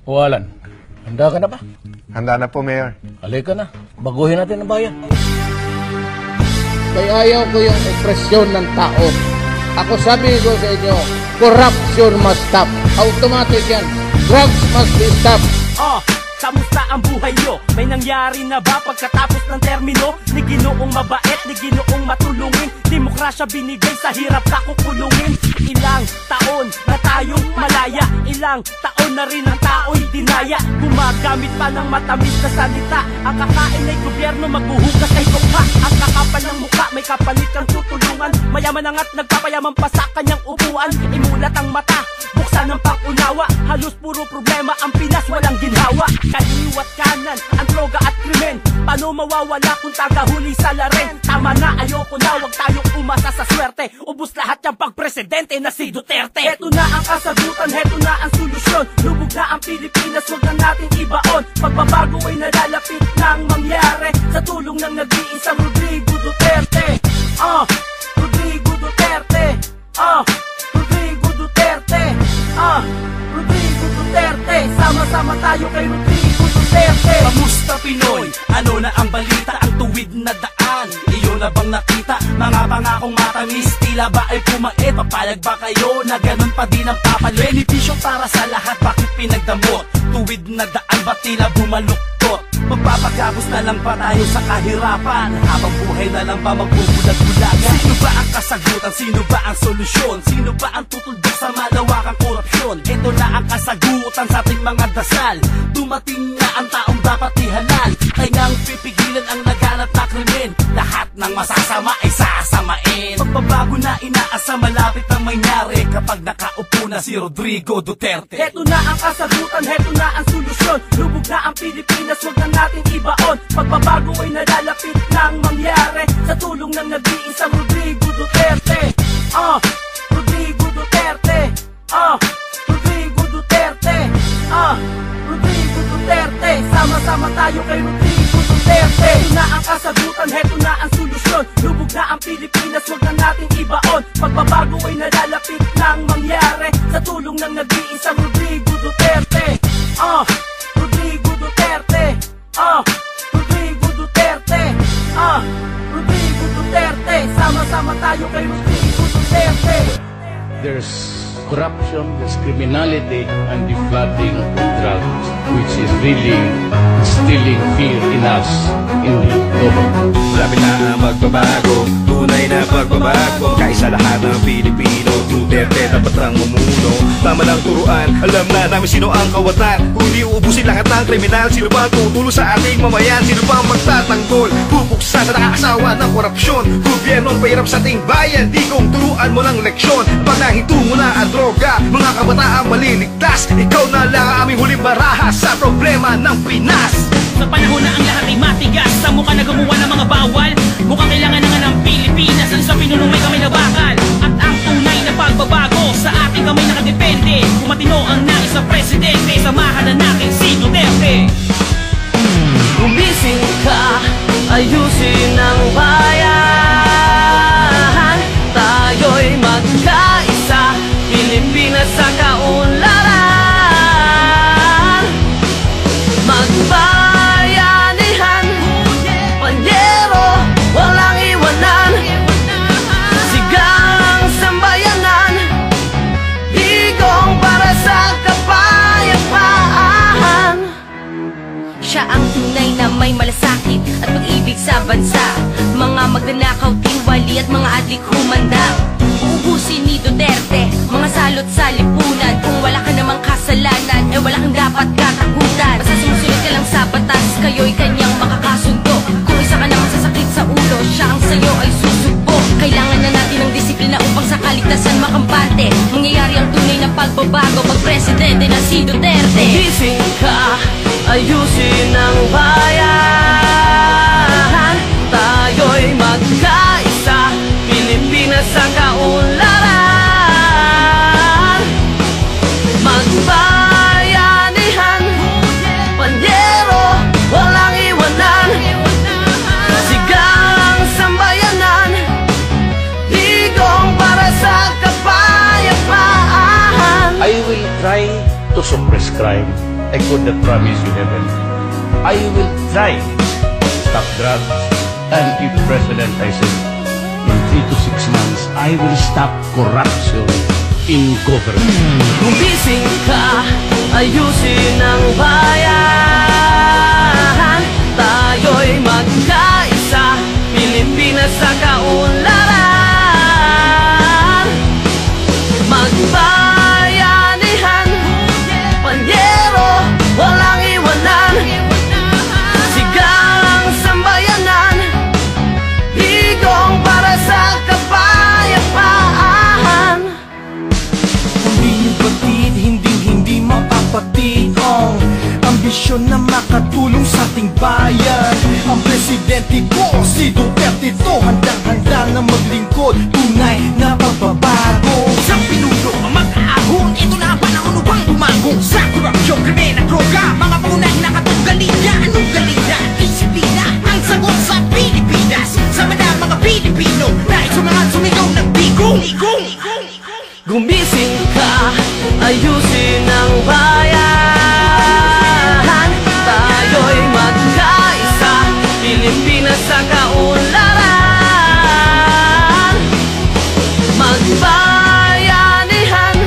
O Alan, handa ka na ba? Handa na po, Mayor. Halika na, baguhin natin ang bayan. Kaya ayaw ko yung opresyon ng tao. Ako sabi ko sa inyo, corruption must stop. Automatic yan. Drugs must be stopped. Kamusta ang buhay nyo? May nangyari na ba pagkatapos ng termino? Ni Ginoong mabait, ni Ginoong matulungin. Demokrasya binigay sa hirap ka kukulungin. Ilang taon na tayong malaya, ilang taon na rin ang tao'y dinaya. Gumagamit pa ng matamis na salita. Ang kakain ay gobyerno, magbuhugas ay tukha. Ang kakapal ng mukha, may kapalit kang tutulungan. Mayaman ang at nagpapayaman pa sa kanyang upuan. Imulat ang mata, buksan ang pangunawa. Halos puro problema, ang Pinas walang ginhawa. Kaliwat kanan, ang droga at krimen. Paano mawawala kung tagahuli sa laren? Tama na, ayoko na, wag tayong umasa sa swerte. Ubus lahat yung pagpresidente na si Duterte. Heto na ang kasagutan, heto na ang solusyon. Lubog na ang Pilipinas, wag na natin ibaon. Pagbabago ay nalalapit nang mangyari sa tulong ng nag-iisang Rodrigo Duterte. Rodrigo Duterte. Rodrigo Duterte. Rodrigo Duterte. Sama-sama tayo kay Rodrigo Duterte. Kamusta Pinoy? Ano na ang balita? Ang tuwid na daan, iyo na bang nakita? Mga pangakong matamis, tila ba ay pumait? Papayag ba kayo na ganun pa din ang papalit? Benepisyo para sa lahat, bakit pinagdamot? Tuwid na daan ba tila bumaluktot? Magpapagabos na lang ba tayo sa kahirapan? Habang buhay na lang ba magbubulag-bulagan? Sino ba ang kasagutan? Sino ba ang solusyon? Sino ba ang tutuldok sa malawakang korupsyon? Ito na ang kasagutan sa ating mga dasal. Dumating na ang taong dapat ihalal. Kanyang pipigilan ang naganap na krimen. Lahat ng masasama ay sasamain. Pagbabago na inaasa, malapit ang mangyari kapag nakaupo na si Rodrigo Duterte. Heto na ang kasagutan, heto na ang solusyon. Lubog na ang Pilipinas, wag na natin ibaon. Pagbabago ay nalalapit nang mangyari sa tulong ng nag-iisang Rodrigo Duterte. Rodrigo Duterte. Rodrigo Duterte. Rodrigo Duterte. Sama-sama tayo kay Rodrigo Duterte. Heto na ang kasagutan, heto na ang solusyon. Lubog na ang Pilipinas, wag na natin ibaon. Pagbabago ay nalalapit nang mangyari sa tulong ng nag-iisang Rodrigo Duterte. Rodrigo Duterte. Rodrigo Duterte. Rodrigo Duterte. Sama-sama tayo kay Rodrigo Duterte. There's corruption, there's criminality, and the flooding of drugs, which is really instilling fear in us, in the government. Malapit na ang magbabago, tunay na pagbabago. Kaisa lahat ng Pilipino, Duterte dapat ang mumuno. Tama lang turuan, alam na namin sino ang kawatan. Kundi uubusin lahat ng kriminal. Sino ba ang tutulo sa ating mamayan? Sino ba ang magtatanggol? Bubuksan sa nakakasawa ng korupsyon. Gobyernong pahirap sa ating bayan. Di kong turuan mo ng leksyon. Pag nahinto mo na ang droga, mga kabataang maliligtas. Ikaw na lang ang aming huling baraha sa problema ng Pinas. Sa panahon na ang lahat ay matigas, sa mukha na gumawa ng mga bawal. Mukhang kailangan na nga ng Pilipinas ang sa pinunong may kamay na bakal. At ang tunay na pagbabago sa ating kamay nakadepende. Kung matino ang nais sa presidente, samahan na natin si Duterte. Gumising ka, ayusin ang bayan. Tayo'y magkaisa, Pilipinas sa kaunlaran. Magbayanihan, panyero, walang iwanan. Sigang sambayanan, digong para sa kapayapaan. Siya ang tunay na may malasakit at pag-ibig sa bansa. Mga magnanakaw, tiwali at mga adlik humanda. Uubusin ni Duterte mga salot sa lipunan. Kung wala ka namang kasalanan, eh wala kang dapat katakutan. Basta sumusunod ka lang sa batas, kayo'y kanyang makakasundo. Kung isa ka naman sasakit sa ulo, siya ang sayo ay susugpo. Kailangan na natin ng disiplina upang sa kaligtasan makampante. Mangyayari ang tunay na pagbabago pag presidente na si Duterte. Gising ka, ayusin ang bayan. Tayo'y magkaisa, Pilipinas sa kaunlaran. Magbayanihan, panyero, walang iwanan. Sigang sambayanan, digong para sa kapayapaan. I will try to suppress crime I could not promise you heaven. I will try to stop drugs. And if President, I said, in 3 to 6 months, I will stop corruption in government. Gumising ka, ayusin ang bayan. Tayo'y magkaisa, Pilipinas sa kaunlaran. Magbayanihan, panyero, walang iwanan. Sigalang sambayanan, higong para sa kapayapaan. Hindi batid, hindi mapapatid ang ambisyon na makatulong sa ating bayan. Ang presidente ko, si Duterte to, handang-handa na maglingkod, tunay na pagbabago. Sa pinuno, mag-ahon, ito na ang panahon upang bumago. Sa korupsyon, krimen at droga, mga pangunahing nakatunggalina. Anong galina? Disiplina ang sagot sa Pilipinas. Sama na mga Pilipino, dahil sa mga sumigaw ng bigong. Gumising ka, ayusin ang bayan. Tayo'y magkaisa, Pilipinas sa kaunlaran. Magbayanihan,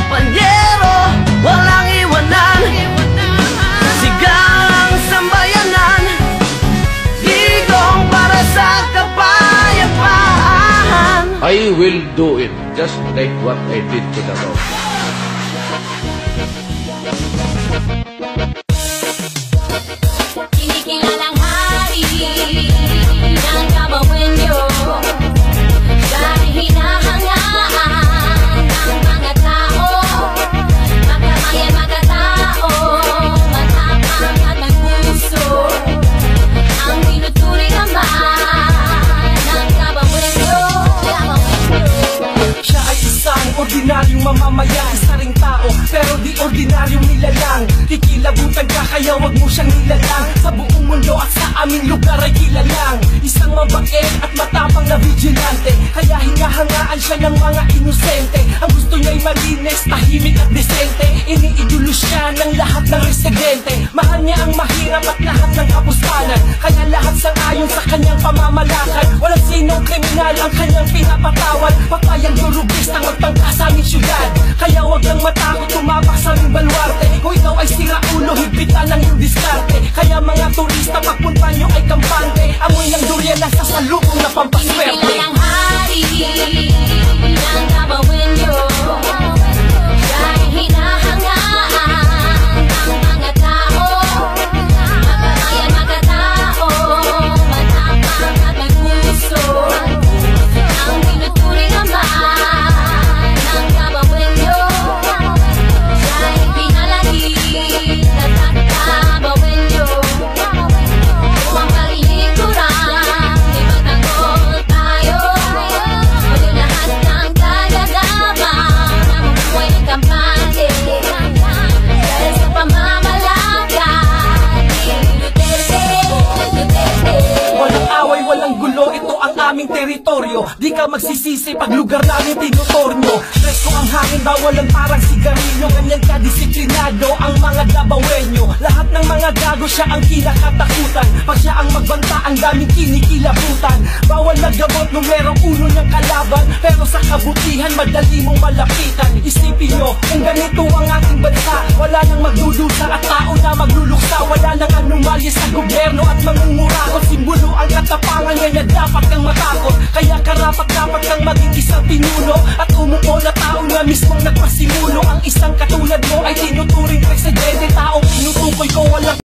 panyero, walang iwanan. Sigalang sambayanan, higong para sa kapayapaan. I will do it just like what I did to the law. Kinikilalang hari ng Kabawenyo, dahil hinahangaan ang mga tao, magkamaya magkatao, matapang at magpuso, ang tinutuloy naman ng Kabawenyo. Siya ay isang ordinaryong mamamayan, isa ring tao, pero di ordinaryong nilalang. Kikilabutan ka kaya wag mo siyang nilalang. Sa buong mundo at sa aming lugar ay kilalang. Isang mabait at matapang na vigilante, kaya hinahangaan siya ng mga inosente. Ang gusto niya'y malinis, tahimik at desente. Iniidolo siya ng lahat ng residente. Mahal niya ang mahirap at lahat ng kapustanan, kaya lahat sang-ayon sa kanyang pamamalakad. Walang sinong kriminal ang kanyang pinapatawad. Papayang durugistang magtangka sa aming syudad, kaya wag lang matakot tumapak sa aming baluarte. Kung ikaw ay sira ulo, higpitan ang iyong diskarte. Kaya mga turista, pagpunta nyo ay kampante. Amoy ng durian na sa salubong na pampaswerte. Kinikilalang hari ng Kabawenyo, dahil hinahangaan ang mga tao, magkamaya magkatao, matapang at magpuso, ang tinutuloy naman ng Kabawenyo, dahil pinalagid at ang Kabawenyo. Kung ang kalikuran, di magtanggol tayo, wala lahat ng taga-damang na mabuhay ng kampante. Dahil sa pamamalakad ni Duterte. Walang away, walang gulo, ito ang aming teritoryo. Di ka magsisisi pag lugar namin tinutornyo. Presko ang hangin, bawal ang parang sigarilyo. Ganyan ka disiplinado ang mga Dabawenyo. Lahat ng mga gago siya ang kinakatakutan. Pag siya ang magbanta, ang daming kinikilabutan. Bawal na gamot nung merong ulo niyang kalaban, pero sa kabutihan madali mong malapitan. Isipin nyo, kung ganito ang ating bansa, wala nang magdudusa at tao na magluluksa. Wala nang anomalya sa gobyerno at mangungurako. Simbolo ang katapangan, ngayon dapat kang matakot. Kaya karapat-dapat kang maging isang pinuno.